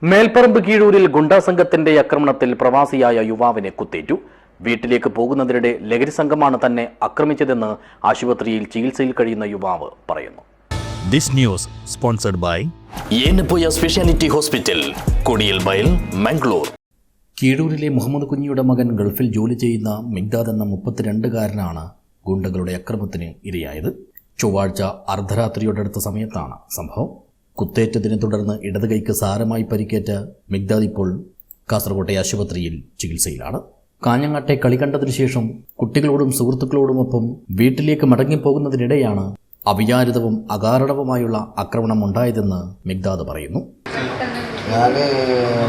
മേൽപ്പറമ്പ് കീഴൂരിൽ ഗുണ്ടാസംഘത്തിന്റെ ആക്രമണത്തിൽ പ്രവാസിയായ യുവാവിനെ കുത്തേറ്റു. വീട്ടിലേക്ക് പോകുന്നതിനിടെ ലഹരി സംഘമാണ് തന്നെ ആക്രമിച്ചതെന്ന് ആശുപത്രിയിൽ ചികിത്സയിൽ കഴിയുന്ന യുവാവ് പറയുന്നു. This news sponsored by Yenepoya speciality hospital, Kodialbail, Mangalore. കീഴൂരിലെ മുഹമ്മദ് കുഞ്ഞിയുടെ മകൻ ഗൾഫിൽ ജോലി ചെയ്യുന്ന മിഗ്ദാദ് എന്ന 32-കാരനാണ് ഗുണ്ടകളുടെ അക്രമത്തിന് ഇരയായത്. ചൊവ്വാഴ്ച അർദ്ധരാത്രിയോടടുത്ത സമയത്താണ് സംഭവം. കുത്തേറ്റതിനെ തുടർന്ന് ഇടത് കൈക്ക് സാരമായി പരിക്കേറ്റ മിഗ്ദാദ് ഇപ്പോൾ കാസർകോട്ടെ ആശുപത്രിയിൽ ചികിത്സയിലാണ്. കാഞ്ഞങ്ങാട്ടെ കളി കണ്ടതിനു ശേഷം കുട്ടികളോടും സുഹൃത്തുക്കളോടുമൊപ്പം വീട്ടിലേക്ക് മടങ്ങിപ്പോകുന്നതിനിടെയാണ് അവിചാരിതവും അകാരണവുമായുള്ള ആക്രമണം ഉണ്ടായതെന്ന് മിഗ്ദാദ് പറയുന്നു. ഞാൻ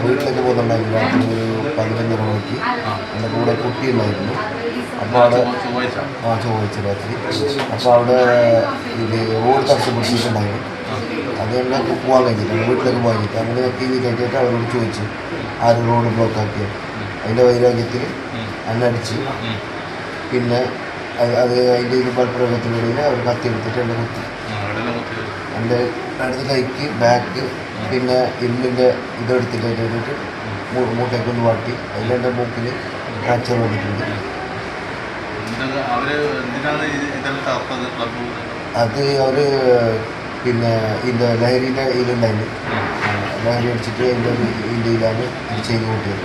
വീട്ടിലേക്ക് പോകുന്നുണ്ടായിരുന്നു. രാത്രി ഒരു 11:30 മണിക്ക് എൻ്റെ കൂടെ കുട്ടിയുണ്ടായിരുന്നു. അപ്പോൾ അവിടെ ചൊവ്വാഴ്ച രാത്രി. അപ്പോൾ അവിടെ ഇത് റോഡ് തടസ്സപ്പെടുത്തിയിട്ടുണ്ടായിരുന്നു. അത് തന്നെ പോകാൻ കഴിഞ്ഞില്ല, വീട്ടിലേക്ക് പോകാൻ കഴിഞ്ഞിട്ട് അങ്ങനെ ടി വി കയറ്റിയിട്ട് അവരോട് ചോദിച്ചു ആരും റോഡ് ബ്ലോക്ക് ആക്കിയത്. അതിൻ്റെ വൈരാഗ്യത്തിൽ അടിച്ച് പിന്നെ അതിൻ്റെ ഇത് ബലപ്രയോഗത്തിനിടയിൽ അവർ കത്തിയെടുത്തിട്ട് എന്നെ കുത്തി. എൻ്റെ അടുത്ത കൈക്ക് ബാക്ക് പിന്നെ എല്ലിൻ്റെ ഇതെടുത്തിട്ട് വേണ്ടിയിട്ട് മൂട്ടേക്കൊന്ന് വാട്ടി. അതിലെൻ്റെ മൂക്കിൽ ഫ്രാക്ചർ വന്നിട്ടുണ്ട്. അത് അവർ പിന്നെ ഇതിൻ്റെ ലഹരിൻ്റെ ഇതിലുണ്ടായിരുന്നു. ലഹരി അടിച്ചിട്ട് അതിൻ്റെ ഇതിലാണ് ഇത് ചെയ്തു കൂട്ടിയത്.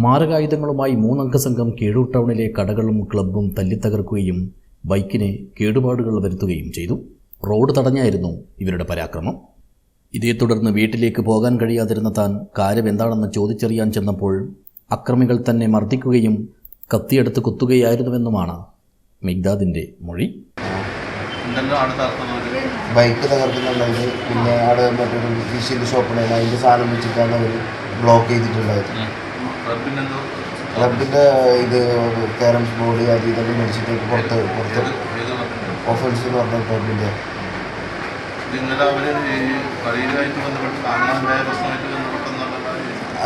മാരകായുധങ്ങളുമായി 3-അംഗ സംഘം കീഴൂർ ടൗണിലെ കടകളും ക്ലബ്ബും തല്ലിത്തകർക്കുകയും ബൈക്കിന് കേടുപാടുകൾ വരുത്തുകയും ചെയ്തു. റോഡ് തടഞ്ഞായിരുന്നു ഇവരുടെ പരാക്രമം. ഇതേ തുടർന്ന് വീട്ടിലേക്ക് പോകാൻ കഴിയാതിരുന്ന താൻ കാര്യം എന്താണെന്ന് ചോദിച്ചറിയാൻ ചെന്നപ്പോൾ അക്രമികൾ തന്നെ മർദ്ദിക്കുകയും കത്തിയെടുത്ത് കുത്തുകയായിരുന്നുവെന്നുമാണ് മിഗ്ദാദിൻ്റെ മൊഴി. ബൈക്ക് തകർക്കുന്നുണ്ടായിരുന്നു. പിന്നെ അവിടെ മറ്റൊരു ഫിഷിൻ്റെ ഷോപ്പുണ്ടായിരുന്നു. അതിൻ്റെ സാധനം വെച്ചിട്ടാണ് അവർ ബ്ലോക്ക് ചെയ്തിട്ടുണ്ടായിരുന്നു. ക്ലബിൻ്റെ ഇത് ക്യാരംസ് ബോർഡ് അത് ഇതൊക്കെ മേടിച്ചിട്ട് പുറത്ത് ഓഫൻസ് എന്ന് പറഞ്ഞ ക്ലബിൻ്റെ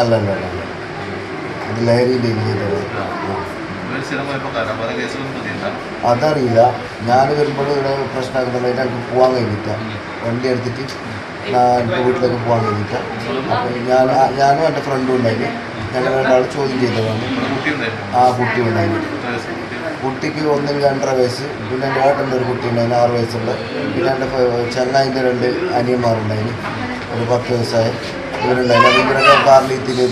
അല്ല അത് ലഹരിൻ്റെ അതറിയില്ല. ഞാൻ വരുമ്പോൾ ഇവിടെ പ്രശ്നമാക്കുന്നുണ്ടായിട്ട് എനിക്ക് പോകാൻ കഴിഞ്ഞില്ല. വണ്ടി എടുത്തിട്ട് എനിക്ക് വീട്ടിലേക്ക് പോകാൻ കഴിഞ്ഞില്ല. അപ്പോൾ ഞാനും എൻ്റെ ഫ്രണ്ടും ഉണ്ടായിരുന്നു. ഞങ്ങൾ രണ്ടാൾ ചോദ്യം ചെയ്തതാണ്. ആ കുട്ടി ഉണ്ടായിരുന്നു. കുട്ടിക്ക് 1-2.5 വയസ്സ്. പിന്നെ എൻ്റെ ഏട്ടൻ്റെ ഒരു കുട്ടി ഉണ്ടായിരുന്നു 6 വയസ്സുള്ള. പിന്നെ എൻ്റെ ചെങ്ങായിൻ്റെ 2 അനിയന്മാരുണ്ടായിരുന്നു. ഒരു 10 വയസ്സായ ഇവരുണ്ടായിരുന്നു. അപ്പോൾ ഇവരൊക്കെ കാറിൽ എത്തിയിട്ട്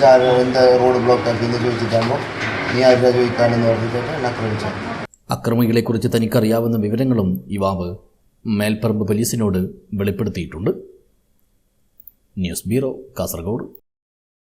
എന്താ റോഡ് ബ്ലോക്ക് ആക്കിയെന്ന് ചോദിച്ചിട്ടാകുമ്പോൾ നീ ആരുടെ ചോദിക്കാനെന്ന് പറഞ്ഞിട്ട് എന്നെ ആക്രമിച്ചു. അക്രമികളെക്കുറിച്ച് തനിക്കറിയാവുന്ന വിവരങ്ങളും യുവാവ് മേൽപ്പറമ്പ് പോലീസിനോട് വെളിപ്പെടുത്തിയിട്ടുണ്ട്. News bureau, Kasaragod.